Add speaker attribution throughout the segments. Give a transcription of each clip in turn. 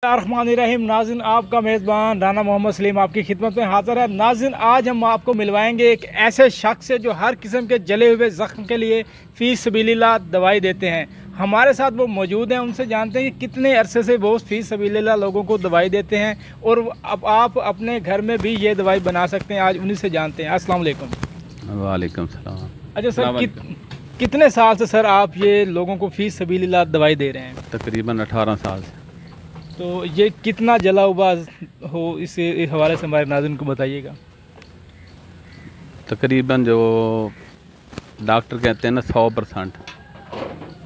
Speaker 1: रहमान नाज़रीन, आपका मेज़बान राना मोहम्मद सलीम आपकी खिदमत में हाज़िर है। नाज़रीन, आज हम आपको मिलवाएंगे एक ऐसे शख्स से जो हर किस्म के जले हुए ज़ख्म के लिए फ़ी सबीलिल्लाह दवाई देते हैं। हमारे साथ वो मौजूद हैं, उनसे जानते हैं कि कितने अरसे से वो फ़ी सबीलिल्लाह लोगों को दवाई देते हैं और अब आप अपने घर में भी ये दवाई बना सकते हैं। आज उन्हीं से जानते हैं। अस्सलाम वालेकुम।
Speaker 2: वालेकुम सलाम।
Speaker 1: अच्छा सर, कितने साल से सर आप ये लोगों को फ़ी सबीलिल्लाह दवाई दे रहे हैं?
Speaker 2: तकरीबन 18 साल से।
Speaker 1: तो ये कितना जला हुआ हो, इस हवाले से हमारे नाज़रीन को बताइएगा।
Speaker 2: तकरीबन जो डॉक्टर कहते हैं ना 100%,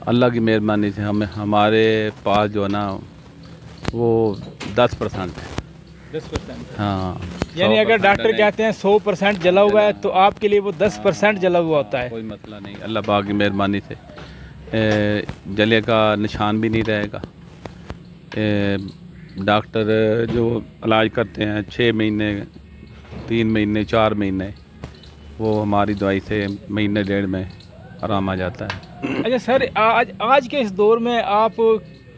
Speaker 2: अल्लाह की मेहरबानी से हमारे पास जो है ना वो 10% है।
Speaker 1: 10%?
Speaker 2: हाँ,
Speaker 1: यानी अगर डॉक्टर कहते हैं 100% जला हुआ है तो आपके लिए वो 10% जला हुआ होता है।
Speaker 2: कोई मसला नहीं, अल्लाह पाक की मेहरबानी से जले का निशान भी नहीं रहेगा। डॉक्टर जो इलाज करते हैं 6 महीने, 3 महीने, 4 महीने, वो हमारी दवाई से महीने डेढ़ में आराम आ जाता है।
Speaker 1: अच्छा सर, आज के इस दौर में आप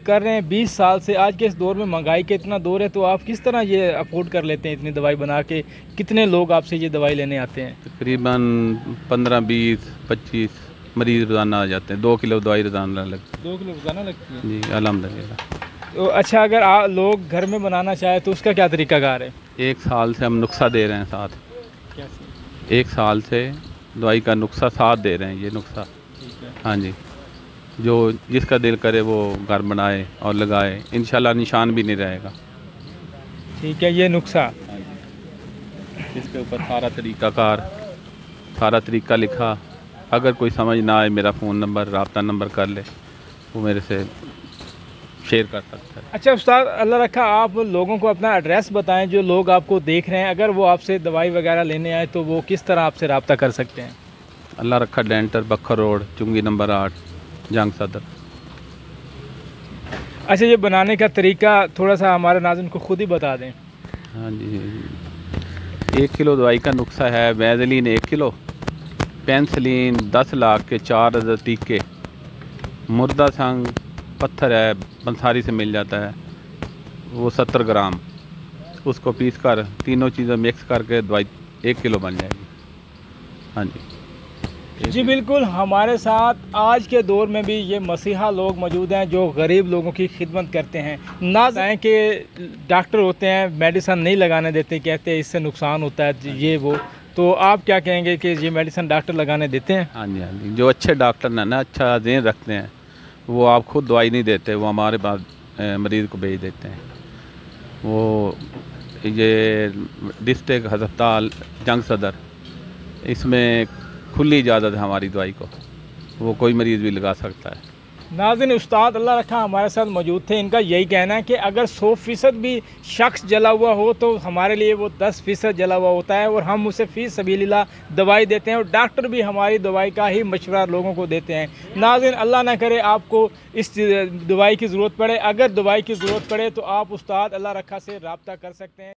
Speaker 1: कर रहे हैं 20 साल से, आज के इस दौर में महंगाई का इतना दौर है, तो आप किस तरह ये अफोर्ड कर लेते हैं इतनी दवाई बना के? कितने लोग आपसे ये दवाई लेने आते हैं?
Speaker 2: तकरीबन 15, 20, 25 मरीज़ रोज़ाना आ जाते हैं। 2 किलो दवाई रोज़ाना लगती है।
Speaker 1: 2 किलो रोज़ाना लगती है
Speaker 2: जी, अल्हम्दुलिल्लाह।
Speaker 1: तो अच्छा, अगर लोग घर में बनाना चाहे तो उसका क्या तरीकाकार है?
Speaker 2: 1 साल से हम नुस्खा दे रहे हैं साथ।
Speaker 1: कैसे?
Speaker 2: 1 साल से दवाई का नुस्खा साथ दे रहे हैं। ये नुस्खा,
Speaker 1: ठीक है।
Speaker 2: हाँ जी, जो जिसका दिल करे वो घर बनाए और लगाए, इंशाल्लाह निशान भी नहीं रहेगा।
Speaker 1: ठीक है, ये नुस्खा
Speaker 2: इसके ऊपर सारा तरीका लिखा। अगर कोई समझ ना आए, मेरा फ़ोन नंबर, राब्ता नंबर कर ले, वो मेरे से शेयर कर सकता है।
Speaker 1: अच्छा उस्ताद, अल्लाह रखा आप लोगों को अपना एड्रेस बताएं, जो लोग आपको देख रहे हैं, अगर वो आपसे दवाई वगैरह लेने आए तो वो किस तरह आपसे रब्ता कर सकते हैं?
Speaker 2: अल्लाह रखा डेंटल, बखर रोड, चुंगी नंबर 8, जंग सदर।
Speaker 1: अच्छा, ये बनाने का तरीका थोड़ा सा हमारे नाज़रीन को खुद ही बता दें।
Speaker 2: हाँ जी, 1 किलो दवाई का नुस्खा है। वैज़लीन 1 किलो, पेंसिलिन 10 लाख के 4 अदद टीके, मुर्दा संग पत्थर है, बंसारी से मिल जाता है, वो 70 ग्राम, उसको पीस कर तीनों चीज़ें मिक्स करके दवाई 1 किलो बन जाएगी। हाँ जी
Speaker 1: जी बिल्कुल, हमारे साथ आज के दौर में भी ये मसीहा लोग मौजूद हैं जो गरीब लोगों की खिदमत करते हैं। ना जाएँ कि डॉक्टर होते हैं मेडिसिन नहीं लगाने देते, कहते हैं इससे नुकसान होता है ये वो, तो आप क्या कहेंगे कि ये मेडिसिन डॉक्टर लगाने देते हैं?
Speaker 2: हाँ जी, हाँ जी, जो अच्छे डॉक्टर ना अच्छा ज़हन रखते हैं, वो आप खुद दवाई नहीं देते, वो हमारे पास मरीज़ को भेज देते हैं। वो ये डिस्ट्रिक्ट अस्पताल जंग सदर, इसमें खुली इजाज़त है हमारी दवाई को, वो कोई मरीज़ भी लगा सकता है।
Speaker 1: नाज़रीन, उस्ताद अल्लाह रखा हमारे साथ मौजूद थे। इनका यही कहना है कि अगर 100% भी शख्स जला हुआ हो तो हमारे लिए वो 10% जला हुआ होता है और हम उसे फ़ी सबीलिल्लाह दवाई देते हैं और डॉक्टर भी हमारी दवाई का ही मशवरा लोगों को देते हैं। नाज़रीन, अल्लाह ना करे आपको इस दवाई की ज़रूरत पड़े। अगर दवाई की ज़रूरत पड़े तो आप उस्ताद अल्लाह रखा से रब्ता कर सकते हैं।